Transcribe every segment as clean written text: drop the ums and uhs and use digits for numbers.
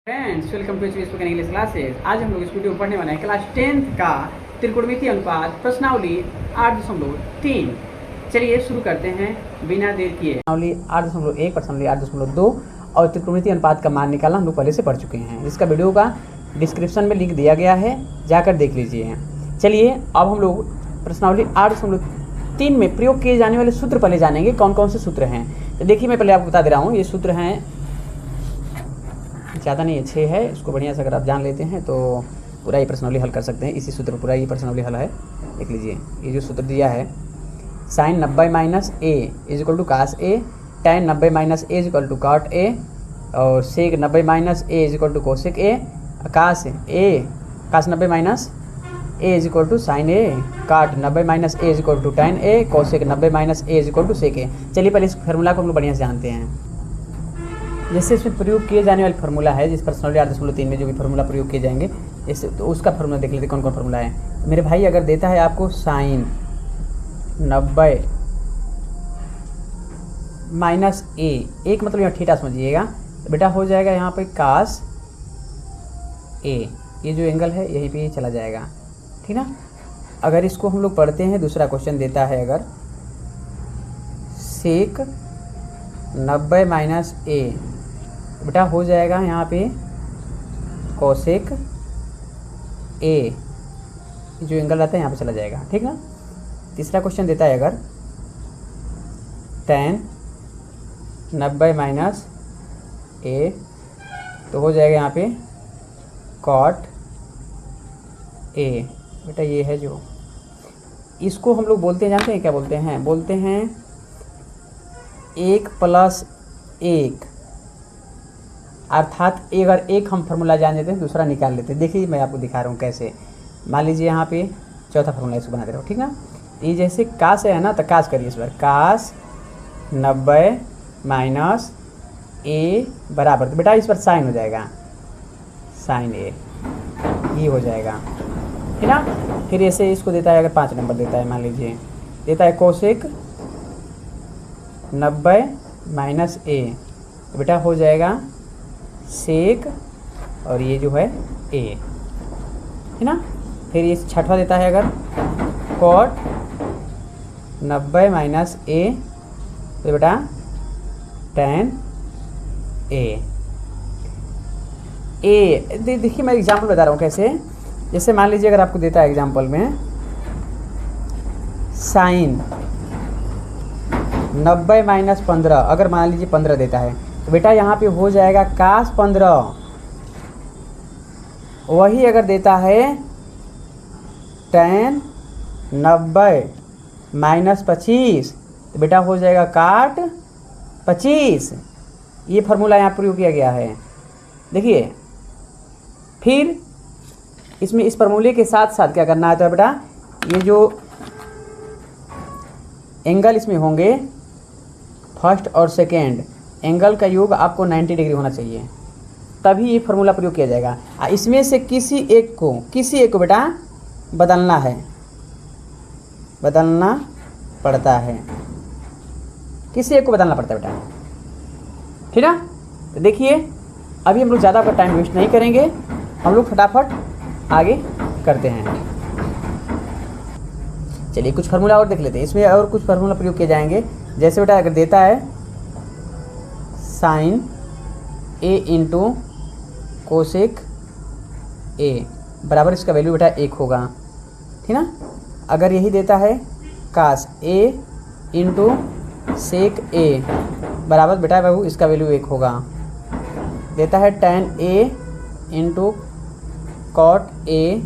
Friends welcome to spoken English classes. आज हम लोग इस वीडियो में पढ़ने वाले हैं क्लास 10th का त्रिकोणमितीय अनुपात प्रश्नावली 8.3। चलिए शुरू करते हैं बिना देर किए। प्रश्नावली 8.1, प्रश्नावली 8.2 और त्रिकोणमितीय अनुपात का मान निकालना हम लोग पहले से पढ़ चुके हैं। इसका वीडियो का डिस्क्रिप्शन में लिंक दिया गया है, जाकर देख लीजिए। चलिए अब हम लोग प्रश्नावली 8.3 में प्रयोग किए जाने वाले सूत्र पहले जानेंगे। कौन कौन से सूत्र हैं तो देखिए, मैं पहले आपको बता दे रहा हूँ। ये सूत्र हैं, ज़्यादा नहीं, 6 है। इसको बढ़िया से अगर आप जान लेते हैं तो पूरा ही प्रश्नावली हल कर सकते हैं। इसी सूत्र पूरा ही प्रश्नावली हल है। देख लीजिए, ये जो सूत्र दिया है, sine 90 minus A is equal to cos A, tan 90 minus A is equal to cot A, और sec 90 minus A is equal to cosec A, cos 90 minus A is equal to sine A, cot 90 minus A is equal to tan A, cosec 90 minus A is equal to sec A. चलिए पहले इस formula को हम लोग बढ़िया से जानते हैं। जैसे इसमें प्रयोग किए जाने वाले फार्मूला है, जिस प्रश्नावली 8.3 में जो भी फार्मूला प्रयोग किए जाएंगे, जैसे तो उसका फार्मूला देख लेते कौन कौन फार्मूला है। मेरे भाई अगर देता है आपको साइन 90 माइनस ए, एक मतलब यहाँ थीटा समझिएगा, तो बेटा हो जाएगा यहाँ पे कास ए, ये जो एंगल है यहीं पे चला जाएगा, ठीक ना। अगर इसको हम लोग पढ़ते हैं, दूसरा क्वेश्चन देता है अगर सेक 90 माइनस ए, बेटा हो जाएगा यहाँ पे कोसेक ए, जो एंगल रहता है यहाँ पे चला जाएगा, ठीक ना। तीसरा क्वेश्चन देता है अगर टैन 90 माइनस ए, तो हो जाएगा यहाँ पे कॉट ए। बेटा ये है जो, इसको हम लोग बोलते हैं, जानते हैं क्या बोलते हैं? बोलते हैं 1 + 1, अर्थात अगर एक हम फार्मूला जान लेते हैं, दूसरा निकाल लेते हैं। देखिए मैं आपको दिखा रहा हूँ कैसे। मान लीजिए यहाँ पे चौथा फार्मूला इसको बना दे रहा हूँ, ठीक ना। ये जैसे कास है ना, तो कास करिए इस बार, कास 90 माइनस ए बराबर, तो बेटा इस पर साइन हो जाएगा, साइन ए, ये हो जाएगा, ठीक ना। फिर ऐसे इसको देता है, अगर 5 नंबर देता है, मान लीजिए देता है कोसेक 90 माइनस ए, तो बेटा हो जाएगा सेक, और ये जो है ए, है ना। फिर ये छठवा देता है अगर कॉट 90 माइनस ए, तो बेटा टैन ए। देखिए मैं एग्जाम्पल बता रहा हूँ कैसे। जैसे मान लीजिए अगर आपको देता है एग्जाम्पल में साइन 90 माइनस 15, अगर मान लीजिए 15 देता है, तो बेटा यहाँ पे हो जाएगा कास 15। वही अगर देता है टैन 90 माइनस 25, तो बेटा हो जाएगा काट 25। ये फार्मूला यहाँ प्रयोग किया गया है, देखिए। फिर इसमें इस फार्मूले के साथ साथ क्या करना है, तो बेटा ये जो एंगल इसमें होंगे, फर्स्ट और सेकेंड एंगल का योग आपको 90 डिग्री होना चाहिए, तभी ये फार्मूला प्रयोग किया जाएगा। इसमें से किसी एक को बेटा बदलना है, बदलना पड़ता है, किसी एक को बदलना पड़ता है बेटा, ठीक ना। तो देखिए अभी हम लोग ज़्यादा आपका टाइम वेस्ट नहीं करेंगे, हम लोग फटाफट आगे करते हैं। चलिए कुछ फार्मूला और देख लेते हैं। इसमें और कुछ फार्मूला प्रयोग किए जाएंगे। जैसे बेटा अगर देता है sine A into cosec A बराबर, इसका वैल्यू बेटा 1 होगा, ठीक ना। अगर यही देता है कास ए इंटू सेक ए बराबर, बेटा बाबू इसका वैल्यू 1 होगा। देता है tan A into cot A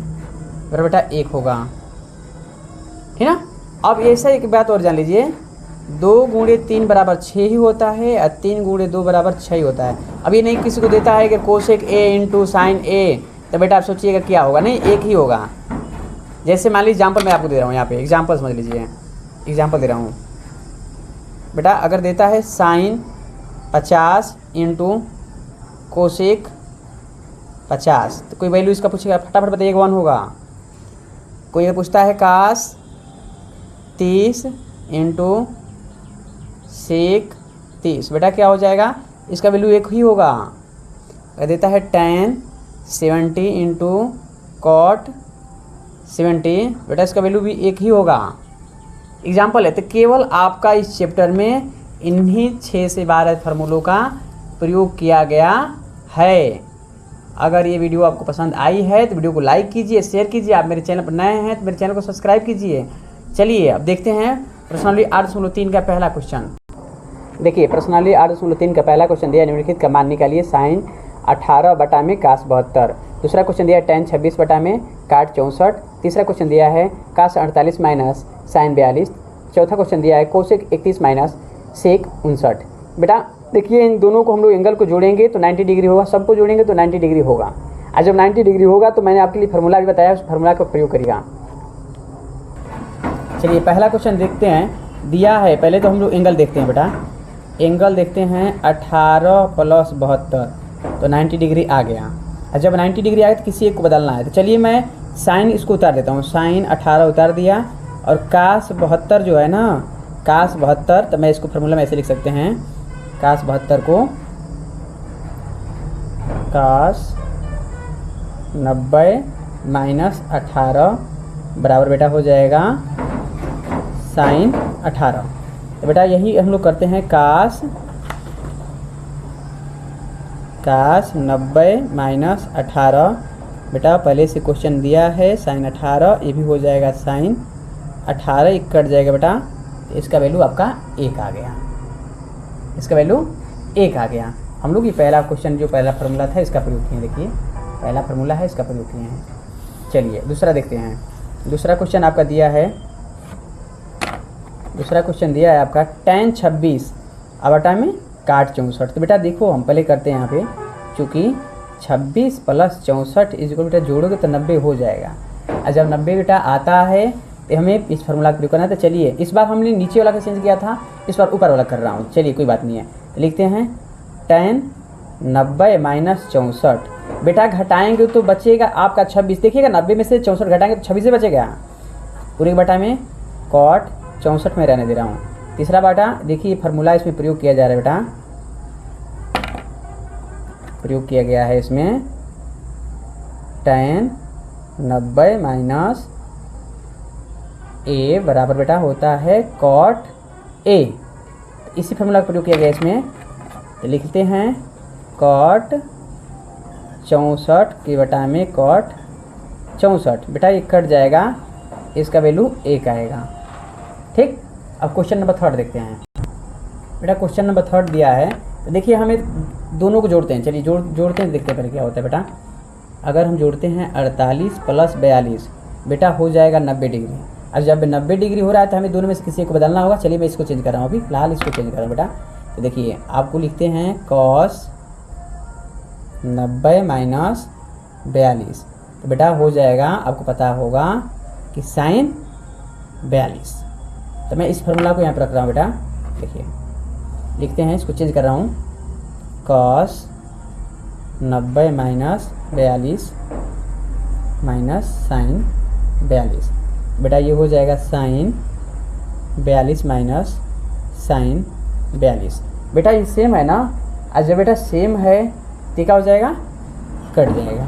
बराबर, बेटा 1 होगा, ठीक ना। अब ऐसा एक बात और जान लीजिए, 2 गुणे 3 बराबर 6 ही होता है, और 3 गुणे 2 बराबर 6 ही होता है। अब ये नहीं किसी को देता है कि कोसेक ए इंटू साइन ए, तो बेटा आप सोचिएगा क्या होगा, नहीं 1 ही होगा। जैसे मान लीजिए एग्जाम्पल मैं आपको दे रहा हूँ, यहाँ पे एग्जाम्पल समझ लीजिए, एग्जाम्पल दे रहा हूँ बेटा। अगर देता है साइन 50 इंटू कोसेक 50, तो कोई वैल्यू इसका पूछेगा, फटाफट बताइएगा 1 होगा। कोई ये पूछता है कास 30 इंटू सेक 30, बेटा क्या हो जाएगा, इसका वैल्यू 1 ही होगा। देता है tan 70 इंटू कॉट 70, बेटा इसका वैल्यू भी एक ही होगा। एग्जाम्पल है तो केवल आपका इस चैप्टर में इन्हीं 6 से 12 फार्मूलों का प्रयोग किया गया है। अगर ये वीडियो आपको पसंद आई है तो वीडियो को लाइक कीजिए, शेयर कीजिए। आप मेरे चैनल पर नए हैं तो मेरे चैनल को सब्सक्राइब कीजिए। चलिए अब देखते हैं प्रश्नावली 8.3 का पहला क्वेश्चन। देखिए प्रश्नावली 8.3 का पहला क्वेश्चन दिया, निम्नलिखित का मान निकालिए sin 18 बटा में cos 72। दूसरा क्वेश्चन दिया है tan 26 बटा में काट 64। तीसरा क्वेश्चन दिया है cos 48 माइनस sin 42। चौथा क्वेश्चन दिया है कोसेक 31 माइनस सेक 59। बेटा देखिए इन दोनों को हम लोग एंगल को जोड़ेंगे तो 90 डिग्री होगा, सबको जोड़ेंगे तो 90 डिग्री होगा। और जब 90 डिग्री होगा तो मैंने आपके लिए फार्मूला भी बताया, उस फार्मूला का प्रयोग करिएगा। चलिए पहला क्वेश्चन देखते हैं। दिया है, पहले तो हम लोग एंगल देखते हैं बेटा। एंगल देखते हैं 18 प्लस 72 तो 90 डिग्री आ गया। और जब 90 डिग्री आए तो किसी एक को बदलना है, तो चलिए मैं साइन इसको उतार देता हूँ। साइन 18 उतार दिया और कास 72 जो है ना, कास 72, तो मैं इसको फार्मूला में ऐसे लिख सकते हैं, कास 72 को कास 90 माइनस 18 बराबर बेटा हो जाएगा साइन 18। तो बेटा यही हम लोग करते हैं, कास 90 माइनस 18। बेटा पहले से क्वेश्चन दिया है साइन 18, ये भी हो जाएगा साइन 18, एक कट जाएगा बेटा, तो इसका वैल्यू आपका 1 आ गया। इसका वैल्यू 1 आ गया। हम लोग ये पहला क्वेश्चन जो पहला फार्मूला था इसका प्रयोग किए। देखिए पहला फार्मूला है, इसका प्रयोग किए हैं। चलिए दूसरा देखते हैं। दूसरा क्वेश्चन आपका दिया है, दूसरा क्वेश्चन दिया है आपका tan 26 बटा में काट 64। तो बेटा देखो हम पहले करते हैं यहाँ पे, चूँकि 26 प्लस 64 इसको बेटा जोड़ोगे तो 90 हो जाएगा। और जब 90 बेटा आता है तो हमें इस फार्मूला का प्रयोग करना है। तो चलिए इस बार हमने नीचे वाला का चेंज किया था, इस बार ऊपर वाला कर रहा हूँ। चलिए कोई बात नहीं है, तो लिखते हैं tan 90 माइनस 64। बेटा घटाएंगे तो बचेगा आपका 26। देखिएगा 90 में से 64 घटाएंगे तो 26 से बचेगा। पूरे बटा में कॉट 64 में रहने दे रहा हूँ। तीसरा बाटा देखिए फार्मूला इसमें प्रयोग किया जा रहा है बेटा, प्रयोग किया गया है इसमें tan 90 माइनस a बराबर बेटा होता है कॉट a। इसी फार्मूला का प्रयोग किया गया इसमें, तो लिखते हैं कॉट 64 के बटा में कॉट 64। बेटा ये कट जाएगा, इसका वैल्यू 1 आएगा। ठीक, अब क्वेश्चन नंबर 3 देखते हैं। बेटा क्वेश्चन नंबर 3 दिया है, तो देखिए हमें दोनों को जोड़ते हैं। चलिए जोड़ते हैं, देखते हैं पहले क्या होता है बेटा। अगर हम जोड़ते हैं 48 प्लस 42 बेटा हो जाएगा 90 डिग्री। और जब 90 डिग्री हो रहा है तो हमें दोनों में से किसी को बदलना होगा। चलिए मैं इसको चेंज कर रहा हूँ, अभी फिलहाल इसको चेंज कर रहा हूँ बेटा। तो देखिए आपको लिखते हैं कॉस 90 माइनस 42, तो बेटा हो जाएगा, आपको पता होगा कि साइन 42। तो मैं इस फार्मूला को यहाँ पर रख रहा हूँ बेटा। देखिए लिखते हैं, इसको चेंज कर रहा हूँ, कॉस 90 माइनस 42 माइनस साइन 42। बेटा ये हो जाएगा साइन 42 माइनस साइन 42। बेटा ये सेम है ना, आज जब बेटा सेम है तो क्या हो जाएगा, कट जाएगा।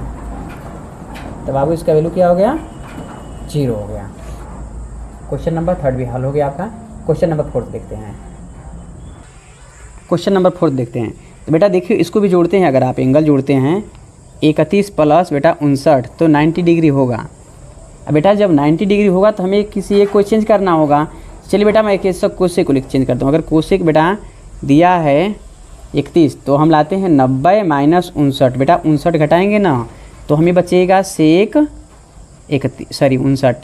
तो बाबू इसका वैल्यू क्या हो गया, 0 हो गया। क्वेश्चन नंबर 3 भी हल हो गया आपका। क्वेश्चन नंबर 4 देखते हैं। क्वेश्चन नंबर 4 देखते हैं। तो बेटा देखिए इसको भी जोड़ते हैं। अगर आप एंगल जोड़ते हैं 31 प्लस बेटा 59 तो 90 डिग्री होगा। अब बेटा जब 90 डिग्री होगा तो हमें किसी एक को चेंज करना होगा। चलिए बेटा मैं एक कोसेक को चेंज करता हूँ। अगर कोसेक बेटा दिया है 31 तो हम लाते हैं 90 माइनस 59। बेटा 59 घटाएंगे ना तो हमें बचेगा सेक 59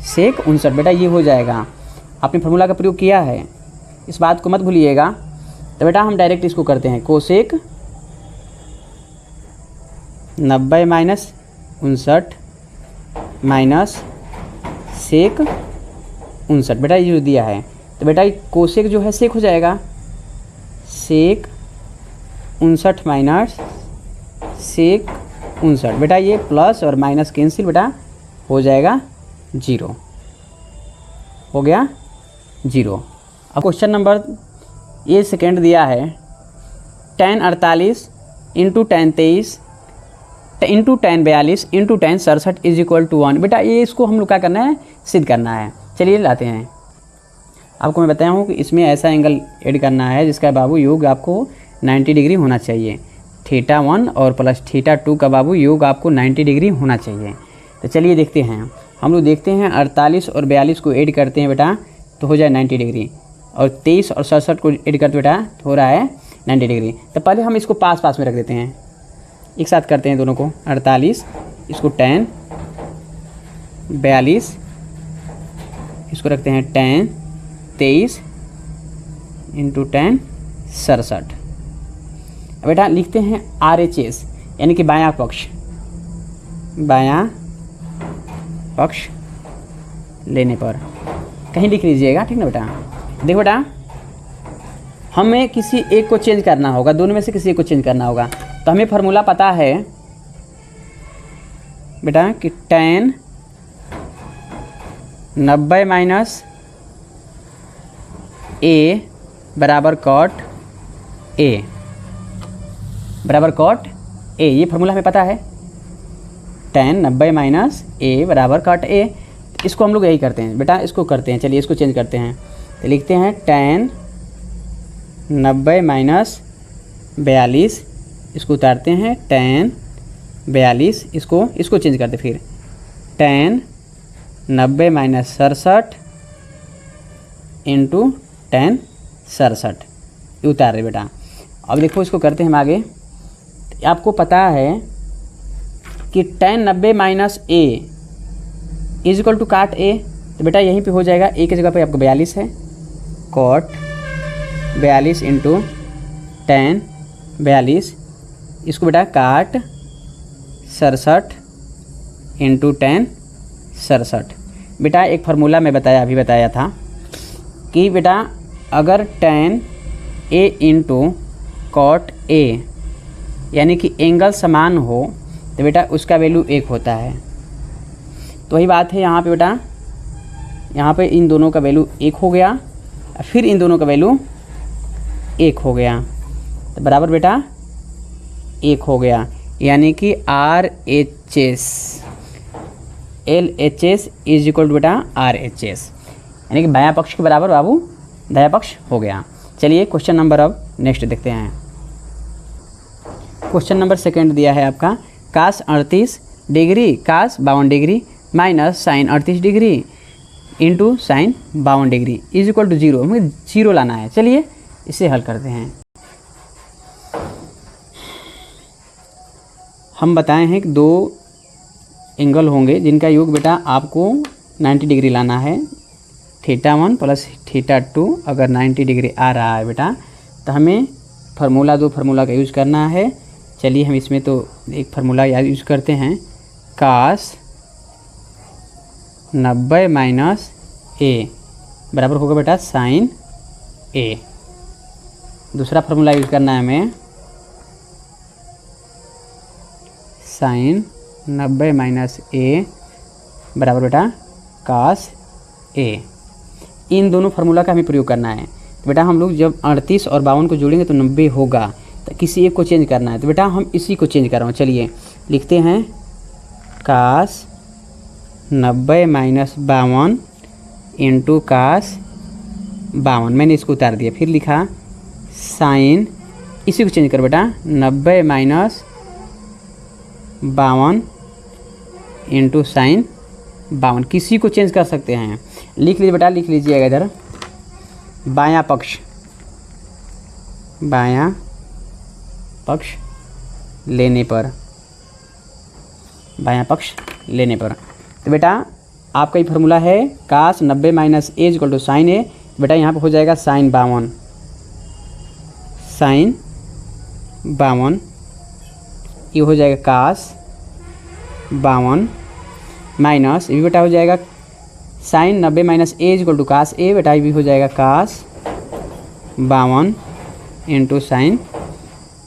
सेक 59। बेटा ये हो जाएगा, आपने फार्मूला का प्रयोग किया है, इस बात को मत भूलिएगा। तो बेटा हम डायरेक्ट इसको करते हैं, कोसेक 90 माइनस 59 माइनस सेक 59। बेटा ये जो दिया है तो बेटा कोसेक जो है सेक हो जाएगा, सेक 59 माइनस सेक 59। बेटा ये प्लस और माइनस कैंसिल बेटा हो जाएगा 0, हो गया 0। अब क्वेश्चन नंबर ये सेकेंड दिया है tan 48 into tan 23 into tan 42 into tan 67 is equal to 1। बेटा ये इसको हम लोग क्या करना है, सिद्ध करना है। चलिए लाते हैं। आपको मैं बताया हूँ कि इसमें ऐसा एंगल ऐड करना है जिसका बाबू योग आपको 90 डिग्री होना चाहिए। θ1 और प्लस θ2 का बाबू योग आपको 90 डिग्री होना चाहिए। तो चलिए देखते हैं। हम लोग देखते हैं 48 और 42 को ऐड करते हैं बेटा तो हो जाए 90 डिग्री, और 23 और 67 को ऐड करते बेटा तो हो रहा है 90 डिग्री। तो पहले हम इसको पास पास में रख देते हैं, एक साथ करते हैं दोनों को। 48 इसको tan 42 इसको रखते हैं tan 23 इंटू tan 67। बेटा लिखते हैं RHS यानी कि बायां पक्ष लेने पर, कहीं लिख लीजिएगा, ठीक ना बेटा। देखो बेटा हमें किसी एक को चेंज करना होगा, दोनों में से किसी एक को चेंज करना होगा। तो हमें फार्मूला पता है बेटा कि tan 90 माइनस A बराबर cot A बराबर cot A, ये फार्मूला हमें पता है। tan 90 माइनस A बराबर cot A। इसको हम लोग यही करते हैं बेटा, इसको करते हैं। चलिए इसको चेंज करते हैं। तो लिखते हैं tan 90 माइनस 42 इसको उतारते हैं tan 42 इसको चेंज करते फिर tan 90 माइनस 67 इंटू tan 67 ये उतार रहे बेटा। अब देखो इसको करते हैं हम आगे। आपको पता है कि tan 90 minus A is equal to cot A। तो बेटा यहीं पे हो जाएगा, A की जगह पे आपको 42 है, cot 42 इंटू tan 42 इसको बेटा cot 67 इंटू tan 67। बेटा एक फार्मूला मैं अभी बताया था कि बेटा अगर tan A into cot A यानी कि एंगल समान हो तो बेटा उसका वैल्यू 1 होता है। तो वही बात है यहाँ पे बेटा, यहाँ पे इन दोनों का वैल्यू 1 हो गया, फिर इन दोनों का वैल्यू 1 हो गया, तो बराबर बेटा 1 हो गया। यानी कि RHS LHS is equal to बेटा RHS, यानी कि बायां पक्ष के बराबर बाबू दायां पक्ष हो गया। चलिए क्वेश्चन नंबर अब नेक्स्ट देखते हैं। क्वेश्चन नंबर सेकंड दिया है आपका cos 38 degree cos 52 degree minus sin 38 degree into sin 52 degree is equal to 0। हमें 0 लाना है। चलिए इसे हल करते हैं। हम बताए हैं कि 2 एंगल होंगे जिनका योग बेटा आपको 90 डिग्री लाना है। θ1 प्लस θ2 अगर 90 डिग्री आ रहा है बेटा तो हमें दो फार्मूला का यूज़ करना है। चलिए हम इसमें तो एक फार्मूला यूज़ करते हैं, cos 90 माइनस A बराबर होगा बेटा sin A। दूसरा फार्मूला यूज़ करना है हमें, sin 90 माइनस A बराबर बेटा cos A। इन दोनों फार्मूला का हमें प्रयोग करना है। तो बेटा हम लोग जब 38 और 52 को जोड़ेंगे तो 90 होगा, तो किसी एक को चेंज करना है। तो बेटा हम इसी को चेंज कर रहा हूँ। चलिए लिखते हैं cos 90 माइनस 52 इंटू cos 52, मैंने इसको उतार दिया। फिर लिखा साइन, इसी को चेंज कर बेटा 90 माइनस 52 इंटू साइन 52, किसी को चेंज कर सकते हैं। लिख लीजिए बेटा, लिख लीजिएगा इधर बायां पक्ष लेने पर, बायां पक्ष लेने पर। तो बेटा आपका ये फार्मूला है cos 90 minus A equal to sine A। बेटा यहाँ पे हो जाएगा साइन 52, ये हो जाएगा cos 52 माइनस, ये भी बेटा हो जाएगा sine 90 minus A equal to cos A। बेटा ये भी हो जाएगा cos 52 into sine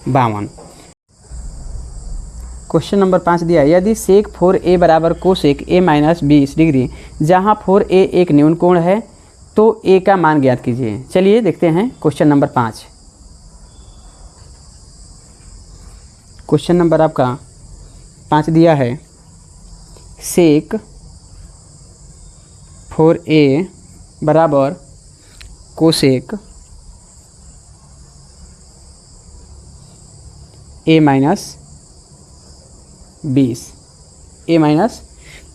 52। Question number 5 दिया है, यदि सेक 4A बराबर कोसेक A माइनस 20 डिग्री जहाँ 4A एक न्यून कोण है तो A का मान ज्ञात कीजिए। चलिए देखते हैं क्वेश्चन नंबर 5। क्वेश्चन नंबर आपका 5 दिया है, सेक 4a बराबर कोसेक a माइनस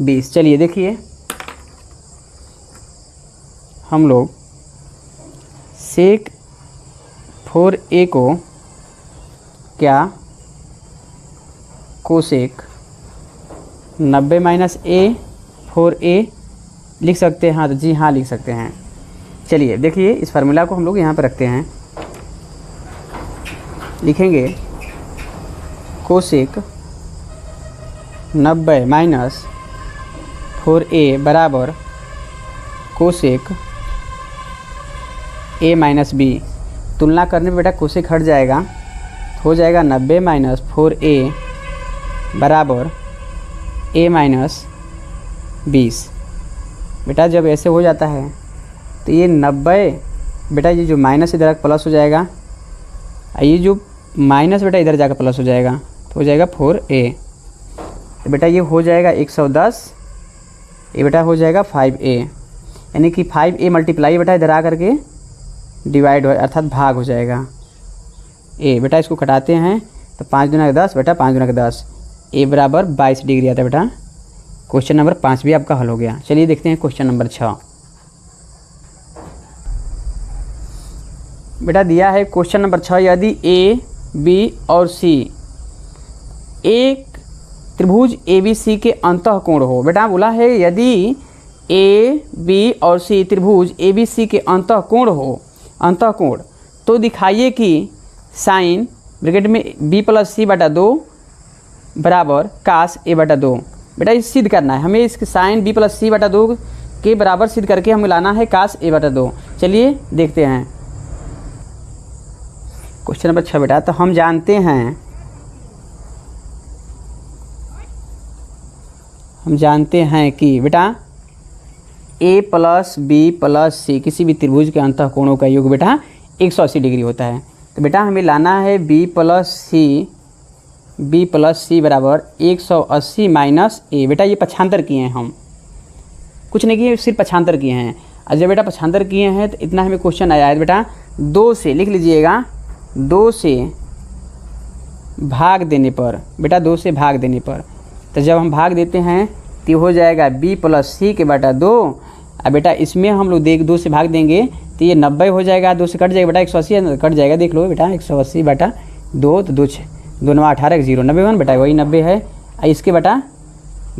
20। चलिए देखिए, हम लोग सेक 4a को क्या कोसेक 90 माइनस a 4a लिख सकते हैं? हाँ तो जी हाँ लिख सकते हैं। चलिए देखिए, इस फार्मूला को हम लोग यहाँ पर रखते हैं, लिखेंगे कोसेक 90 माइनस 4a बराबर कोसेक a माइनस b। तुलना करने पे बेटा कोसेक हट जाएगा, हो जाएगा 90 माइनस 4a बराबर a माइनस 20। बेटा जब ऐसे हो जाता है तो ये 90, बेटा ये जो माइनस इधर प्लस हो जाएगा, ये जो माइनस बेटा इधर जाकर प्लस हो जाएगा, तो हो जाएगा 4a। तो बेटा ये हो जाएगा 110, ये बेटा हो जाएगा 5a, यानी कि 5a मल्टीप्लाई बेटा इधर आ करके डिवाइड हो अर्थात भाग हो जाएगा a। बेटा इसको घटाते हैं तो 5 दूना 10 बेटा, 5 दूना 10, a बराबर 22 डिग्री आता है बेटा। क्वेश्चन नंबर 5 भी आपका हल हो गया। चलिए देखते हैं क्वेश्चन नंबर 6। बेटा दिया है क्वेश्चन नंबर 6, यदि a, b और c एक त्रिभुज ABC के अंतःकोण हो। बेटा बोला है यदि a, b और c त्रिभुज ABC के अंतःकोण हो, अंतःकोण, तो दिखाइए कि साइन ब्रैकेट में b प्लस c बटा 2 बराबर कास a बटा 2। बेटा ये सिद्ध करना है हमें, इसके साइन b प्लस c बटा 2 के बराबर सिद्ध करके हमें लाना है कास a बटा 2। चलिए देखते हैं क्वेश्चन नंबर 6। बेटा तो हम जानते हैं कि बेटा a plus b plus c किसी भी त्रिभुज के अंतःकोणों का योग बेटा 180 डिग्री होता है। तो बेटा हमें लाना है b प्लस c बराबर 180 माइनस a। बेटा ये पक्षांतर किए हैं, हम कुछ नहीं किए, सिर्फ पक्षांतर किए हैं। और जब बेटा पक्षांतर किए हैं तो इतना हमें क्वेश्चन आया है बेटा 2 से, लिख लीजिएगा 2 से भाग देने पर। बेटा 2 से भाग देने पर, तो जब हम भाग देते हैं तो हो जाएगा b प्लस c के बटा 2। अब बेटा इसमें हम लोग 2 से भाग देंगे तो ये 90 हो जाएगा, 2 से कट जाएगा बेटा 180 कट जाएगा, देख लो बेटा 180 बटा 2, तो 2 6 2 9 18 0 91 बेटा वही 90 है, इसके बटा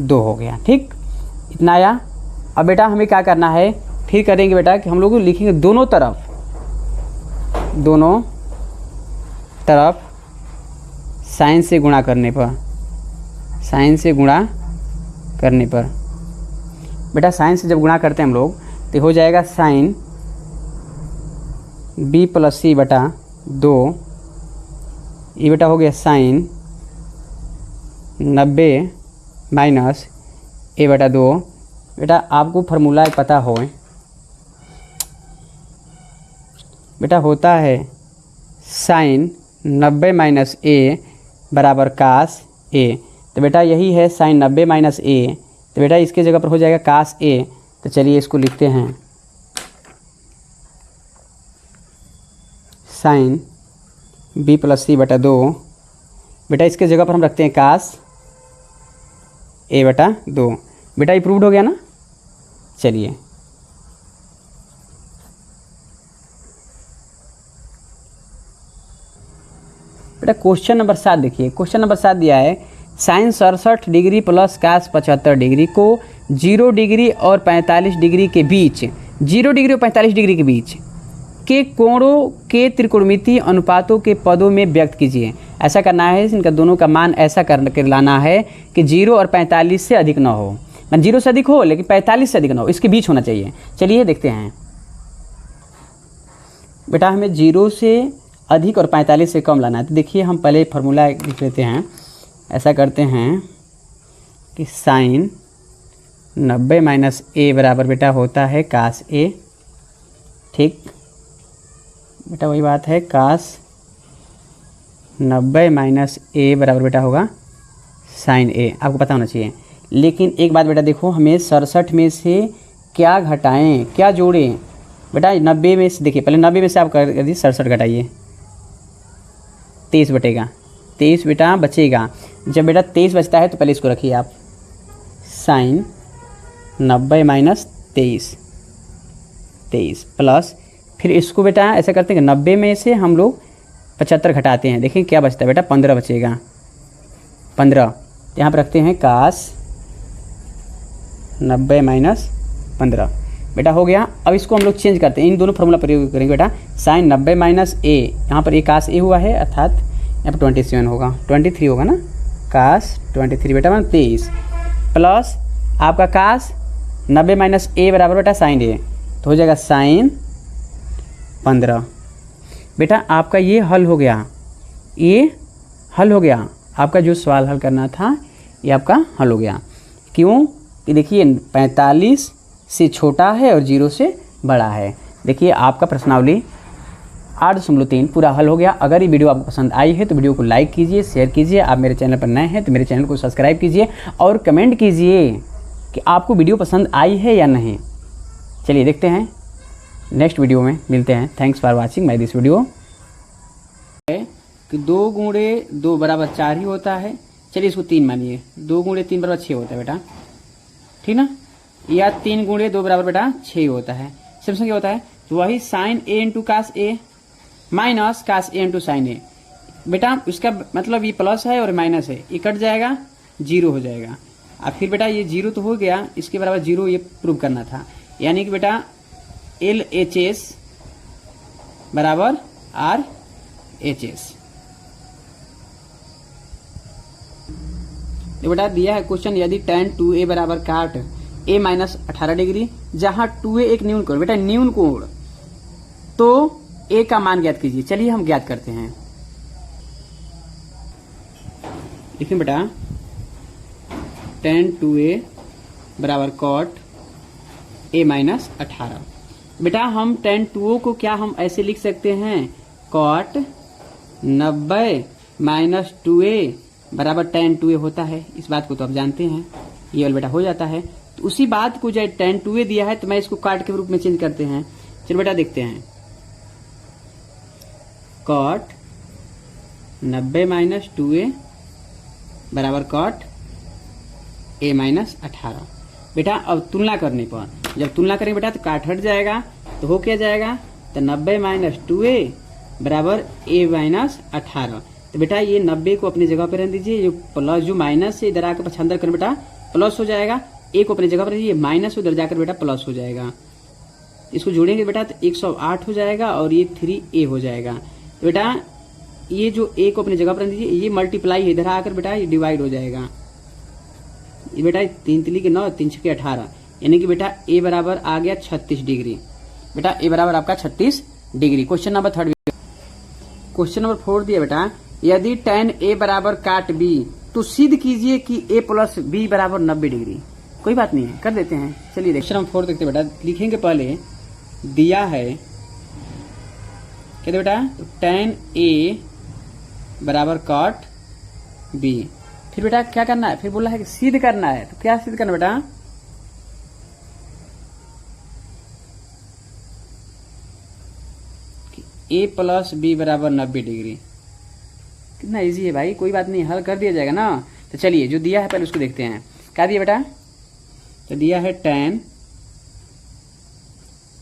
2 हो गया। ठीक, इतना आया। अब बेटा हमें क्या करना है, फिर करेंगे बेटा कि हम लोग लिखेंगे दोनों तरफ साइन से गुणा करने पर, साइन से गुणा करने पर। बेटा साइन से जब गुणा करते हैं हम लोग तो हो जाएगा साइन b प्लस c बटा 2, ये बेटा हो गया साइन 90 माइनस a बटा 2। बेटा आपको फार्मूला पता हो, बेटा होता है साइन 90 माइनस a बराबर कास a। तो बेटा यही है साइन 90 माइनस a, तो बेटा इसके जगह पर हो जाएगा कास a। तो चलिए इसको लिखते हैं साइन b प्लस c बटा 2। बेटा इसके जगह पर हम रखते हैं कास a बटा 2। बेटा ये प्रूव्ड हो गया ना। चलिए बेटा क्वेश्चन नंबर 7 देखिए, क्वेश्चन नंबर 7 दिया है sine 67 degree plus cos 75 degree को 0 डिग्री और 45 डिग्री के बीच, 0 डिग्री और 45 डिग्री के बीच के कोणों के त्रिकोणमितीय अनुपातों के पदों में व्यक्त कीजिए। ऐसा करना है, इनका दोनों का मान ऐसा कर लाना है कि 0 और 45 से अधिक ना हो, मैं 0 से अधिक हो लेकिन 45 से अधिक ना हो, इसके बीच होना चाहिए। चलिए देखते हैं बेटा, हमें 0 से अधिक और 45 से कम लाना है। तो देखिए हम पहले फार्मूला लिख लेते हैं, ऐसा करते हैं कि साइन 90 माइनस a बराबर बेटा होता है कास a। ठीक बेटा वही बात है, कास 90 माइनस ए बराबर बेटा होगा साइन ए, आपको पता होना चाहिए। लेकिन एक बात बेटा देखो, हमें 67 में से क्या घटाएं क्या जोड़ें बेटा? 90 में से देखिए, पहले 90 में से आप कर दीजिए 67 घटाइए, 23 बटेगा, 23 बेटा बचेगा। जब बेटा 23 बचता है तो पहले इसको रखिए आप, साइन 90 माइनस 23 प्लस, फिर इसको बेटा ऐसा करते हैं कि 90 में से हम लोग 75 घटाते हैं, देखिए क्या बचता है बेटा, 15 बचेगा, 15। यहाँ पर रखते हैं काश 90 माइनस 15 बेटा हो गया। अब इसको हम लोग चेंज करते हैं, इन दोनों फॉर्मूला प्रयोग करेंगे बेटा। साइन 90 माइनस ए, यहाँ पर ए काश ए हुआ है, अर्थात यहाँ पर 27 होगा, 23 होगा ना, काश 23 बेटा 23 प्लस आपका काश 90 माइनस ए बराबर बेटा साइन ए, तो हो जाएगा साइन 15 बेटा। आपका ये हल हो गया, ये हल हो गया, आपका जो सवाल हल करना था ये आपका हल हो गया। क्यों कि देखिए 45 से छोटा है और 0 से बड़ा है। देखिए आपका प्रश्नावली 8.3 पूरा हल हो गया। अगर ये वीडियो आपको पसंद आई है तो वीडियो को लाइक कीजिए, शेयर कीजिए। आप मेरे चैनल पर नए हैं तो मेरे चैनल को सब्सक्राइब कीजिए और कमेंट कीजिए कि आपको वीडियो पसंद आई है या नहीं। चलिए देखते हैं नेक्स्ट वीडियो में मिलते हैं। Thanks for watching my this video. कि 2 गुणे 2 बराबर 4 ही होता है। चलिए इसको 3 मानिए, 2 गुणे 3 बराबर 6 होता है बेटा, ठीक ना, या 3 गुणे 2 बराबर बेटा 6 होता है। सिंपल क्या होता है, तो वही sign A into cos A minus cos A into sine ए बेटा, उसका मतलब ये प्लस है और माइनस है, ये कट जाएगा 0 हो जाएगा। अब फिर बेटा ये 0 तो हो गया, इसके बराबर 0 ये प्रूव करना था, यानी कि बेटा LHS बराबर RHS। ये बेटा दिया है क्वेश्चन, यदि tan 2a बराबर काट a माइनस 18 डिग्री, जहां 2a एक न्यून कोण बेटा, न्यून कोण, तो a का मान ज्ञात कीजिए। चलिए हम ज्ञात करते हैं। देखिए बेटा tan 2a बराबर कॉट a माइनस 18। बेटा हम tan 2o को क्या हम ऐसे लिख सकते हैं, कॉट 90 माइनस 2a बराबर tan 2a होता है। इस बात को तो आप जानते हैं, ये वाला बेटा हो जाता है। तो उसी बात को जो tan 2a दिया है तो मैं इसको काट के रूप में चेंज करते हैं। चलो बेटा देखते हैं, कॉट 90 माइनस 2a बराबर कॉट a माइनस 18। बेटा अब तुलना करने पर, जब तुलना करेंगे बेटा तो काट हट जाएगा, तो हो क्या जाएगा, तो 90 माइनस 2a बराबर a माइनस 18। तो बेटा ये 90 को अपनी जगह पर रख दीजिए, जो प्लस जो माइनस से इधर आकर पछांदर कर बेटा प्लस हो जाएगा, a को अपनी जगह पर रखिए, माइनस उधर जाकर बेटा प्लस हो जाएगा। इसको जोड़ेंगे बेटा तो 108 हो जाएगा और ये 3a हो जाएगा। तो बेटा ये जो a को अपनी जगह पर रख दीजिए, ये मल्टीप्लाई है, इधर आकर बेटा ये डिवाइड हो जाएगा। ये बेटा 3 तिली के 9 3 छके 18, यानी कि बेटा a बराबर आ गया 36 डिग्री। बेटा a बराबर आपका 36 degree. Question number 3। Question number 4 दिया बेटा, यदि tan a बराबर काट b तो सिद्ध कीजिए कि a प्लस b बराबर 90 डिग्री। कोई बात नहीं है, कर देते हैं। चलिए क्वेश्चन नंबर 4 देखते बेटा। लिखेंगे पहले, दिया है कहते बेटा tan a बराबर काट b, फिर बेटा क्या करना है, फिर बोला है कि सिद्ध करना है। तो क्या सिद्ध करना बेटा, a प्लस b बराबर 90 डिग्री। कितना इजी है भाई, कोई बात नहीं, हल कर दिया जाएगा ना। तो चलिए जो दिया है पहले उसको देखते हैं। क्या दिया बेटा, तो दिया है tan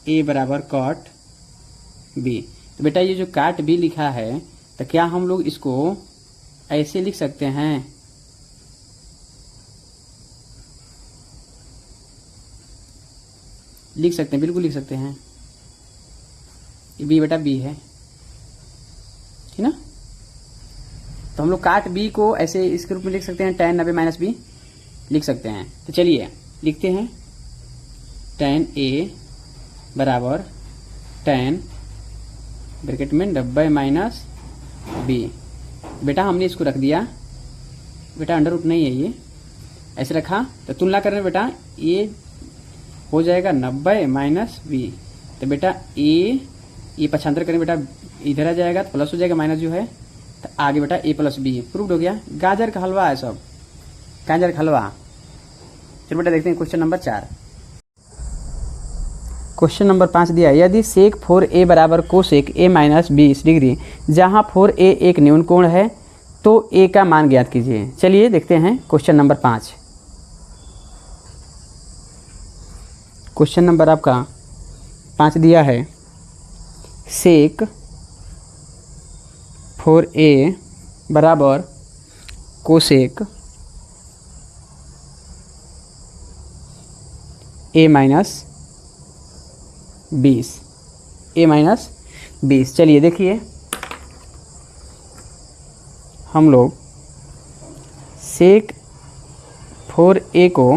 a बराबर कॉट b। तो बेटा ये जो काट b लिखा है, तो क्या हम लोग इसको ऐसे लिख सकते हैं, लिख सकते हैं, बिल्कुल लिख सकते हैं। ये b बेटा b है, ठीक ना। तो हम लोग काट b को ऐसे इसके रूप में लिख सकते हैं, tan 90 माइनस b लिख सकते हैं। तो चलिए लिखते हैं, tan a बराबर tan ब्रैकेट में 90 माइनस b। बेटा हमने इसको रख दिया, बेटा अंडर रूट नहीं है, ये ऐसे रखा। तो तुलना करने बेटा ये हो जाएगा 90 माइनस b। तो बेटा a ये पक्षांतर करें बेटा, इधर आ जाएगा तो प्लस हो जाएगा, माइनस जो है तो आगे बेटा a प्लस बी प्रूव्ड हो गया। गाजर का हलवा है सब, गाजर का हलवा। चलो बेटा देखते हैं क्वेश्चन नंबर 4। क्वेश्चन नंबर 5 दिया है, यदि सेक 4a बराबर कोसेक a माइनस 20 डिग्री, जहाँ 4a एक न्यून कोण है तो a का मान ज्ञात कीजिए। चलिए देखते हैं क्वेश्चन नंबर 5। क्वेश्चन नंबर आपका 5 दिया है, सेक 4a बराबर cosec a minus 20, a minus 20। चलिए देखिए, हम लोग सेक 4a को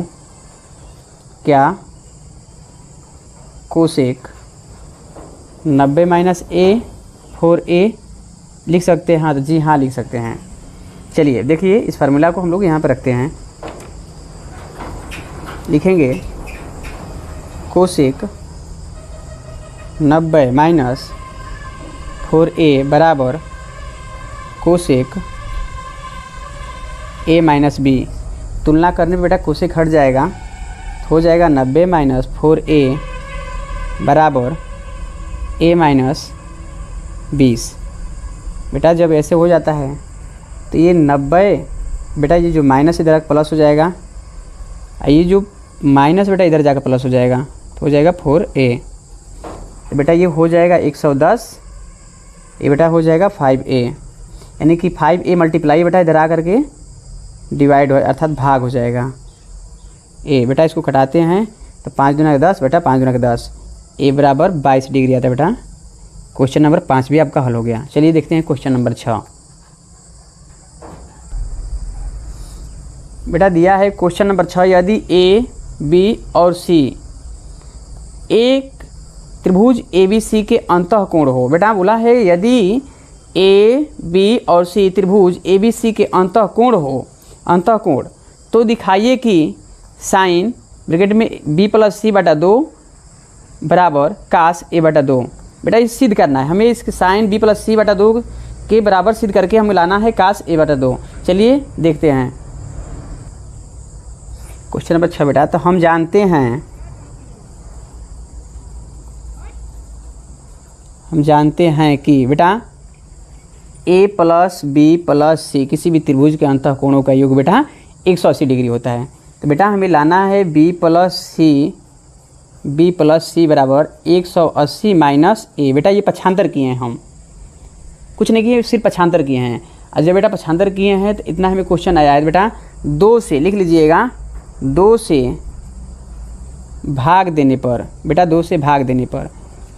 क्या कोसेक 90 माइनस a 4a लिख सकते हैं? हाँ तो जी हाँ लिख सकते हैं। चलिए देखिए, इस फार्मूला को हम लोग यहाँ पर रखते हैं, लिखेंगे कोसेक 90 माइनस 4a बराबर कोसेक a माइनस b। तुलना करने पे बेटा कोसेक हट जाएगा, हो जाएगा 90 माइनस 4a बराबर a माइनस 20। बेटा जब ऐसे हो जाता है तो ये 90, बेटा ये जो माइनस इधर प्लस हो जाएगा, ये जो माइनस बेटा इधर जाकर प्लस हो जाएगा, तो हो जाएगा 4a। तो बेटा ये हो जाएगा 110, ये बेटा हो जाएगा 5a, यानी कि 5a मल्टीप्लाई बेटा इधर आ करके डिवाइड हो अर्थात भाग हो जाएगा a। बेटा इसको कटाते हैं तो 5 दूना 10 बेटा, 5 दूना 10, a बराबर 22 डिग्री आता है बेटा। क्वेश्चन नंबर 5 भी आपका हल हो गया। चलिए देखते हैं क्वेश्चन नंबर 6। बेटा दिया है क्वेश्चन नंबर 6, यदि a b और c एक त्रिभुज ABC के अंतःकोण हो। बेटा बोला है यदि a b और c त्रिभुज ABC के अंतःकोण हो, अंतःकोण, तो दिखाइए कि साइन ब्रैकेट में b प्लस c बटा 2 बराबर कास a बटा 2। बेटा ये सिद्ध करना है हमें, इसके साइन b प्लस c बटा 2 के बराबर सिद्ध करके हमें लाना है कास a बटा 2। चलिए देखते हैं क्वेश्चन नंबर 6। बेटा तो हम जानते हैं कि बेटा a plus b plus c किसी भी त्रिभुज के अंतःकोणों का योग बेटा 180 डिग्री होता है। तो बेटा हमें लाना है b प्लस c बराबर 180 माइनस a। बेटा ये पक्षांतर किए हैं, हम कुछ नहीं किए, सिर्फ पक्षांतर किए हैं। और जब बेटा पक्षांतर किए हैं तो इतना हमें क्वेश्चन आया है बेटा 2 से, लिख लीजिएगा 2 से भाग देने पर, बेटा 2 से भाग देने पर,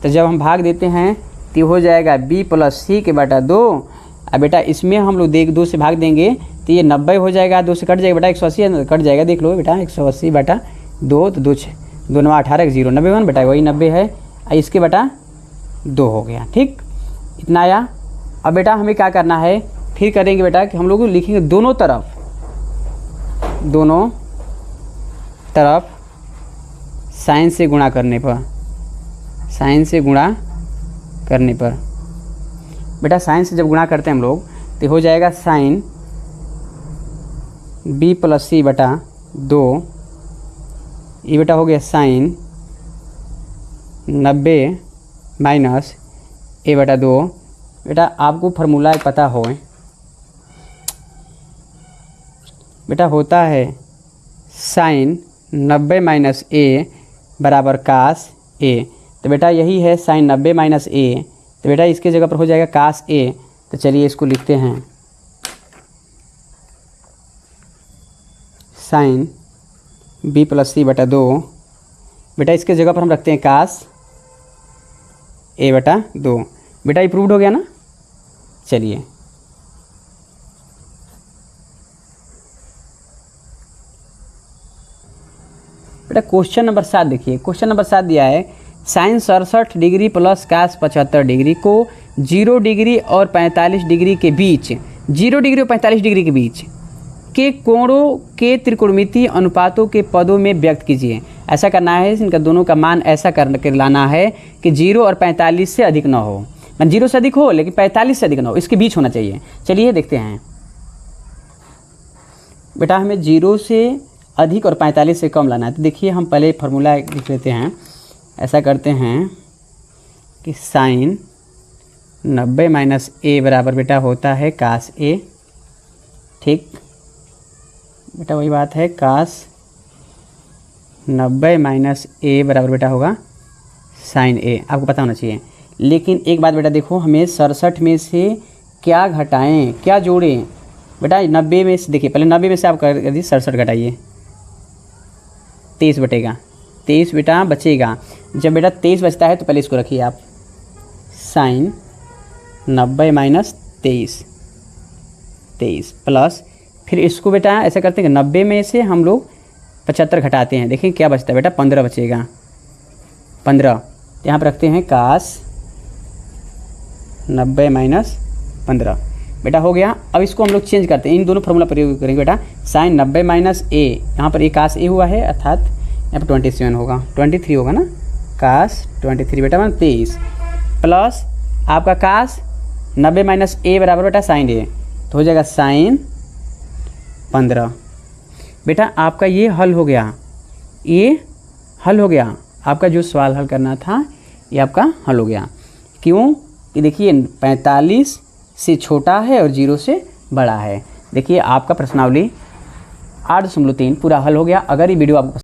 तो जब हम भाग देते हैं तो हो जाएगा b प्लस c के बटा 2। अब बेटा इसमें हम लोग 2 से भाग देंगे तो ये 90 हो जाएगा, 2 से कट जाएगा बेटा 180 कट जाएगा, देख लो बेटा 180 बटा 2, तो 2 2 9 18 0 91 बेटा वही 90 है, इसके बटा 2 हो गया। ठीक, इतना आया। अब बेटा हमें क्या करना है, फिर करेंगे बेटा कि हम लोग लिखेंगे दोनों तरफ साइन से गुणा करने पर, साइन से गुणा करने पर, बेटा साइन से जब गुणा करते हैं हम लोग तो हो जाएगा साइन b प्लस c बटा 2, ये बेटा हो गया साइन 90 माइनस a बटा 2। बेटा आपको फार्मूला पता हो, बेटा होता है साइन 90 माइनस a बराबर कास a। तो बेटा यही है साइन 90 माइनस a, तो बेटा इसके जगह पर हो जाएगा कास a। तो चलिए इसको लिखते हैं साइन b प्लस c बटा 2। बेटा इसके जगह पर हम रखते हैं कास a बटा 2। बेटा ये प्रूव्ड हो गया ना। चलिए बेटा क्वेश्चन नंबर 7 देखिए, क्वेश्चन नंबर 7 दिया है sine 67 degree plus cos 75 degree को 0 डिग्री और 45 डिग्री के बीच, 0 डिग्री और 45 डिग्री के बीच के कोणों के त्रिकोणमितीय अनुपातों के पदों में व्यक्त कीजिए। ऐसा करना है, इनका दोनों का मान ऐसा कर लाना है कि 0 और 45 से अधिक ना हो। मैं 0 से अधिक हो लेकिन 45 से अधिक ना हो, इसके बीच होना चाहिए। चलिए देखते हैं बेटा, हमें 0 से अधिक और 45 से कम लाना है। तो देखिए हम पहले फार्मूला लिख लेते हैं। ऐसा करते हैं कि साइन 90 माइनस ए बराबर बेटा होता है कास ए। ठीक बेटा, वही बात है, कास 90 माइनस ए बराबर बेटा होगा साइन ए, आपको पता होना चाहिए। लेकिन एक बात बेटा देखो, हमें 67 में से क्या घटाएं क्या जोड़ें बेटा? 90 में से देखिए, पहले 90 में से आप कर दीजिए 67 घटाइए, 23 बटेगा, 23 बेटा बचेगा। जब बेटा 23 बचता है तो पहले इसको रखिए आप, साइन 90 माइनस 23 प्लस, फिर इसको बेटा ऐसा करते हैं कि 90 में से हम लोग 75 घटाते हैं। देखिए क्या बचता है बेटा, 15 बचेगा, 15। यहाँ पर रखते हैं कास 90 माइनस 15 बेटा हो गया। अब इसको हम लोग चेंज करते हैं, इन दोनों फार्मूला प्रयोग करेंगे बेटा। साइन 90 माइनस ए, यहाँ पर ए कास ए हुआ है, अर्थात यहाँ पर 27 होगा, 23 होगा ना, कास 23 बेटा 23 प्लस आपका कास 90 माइनस ए बराबर बेटा साइन ए, तो हो जाएगा साइन 15 बेटा। आपका ये हल हो गया, ये हल हो गया, आपका जो सवाल हल करना था ये आपका हल हो गया। क्यों कि देखिए 45 से छोटा है और 0 से बड़ा है। देखिए आपका प्रश्नावली 8.3 पूरा हल हो गया। अगर ये वीडियो आपको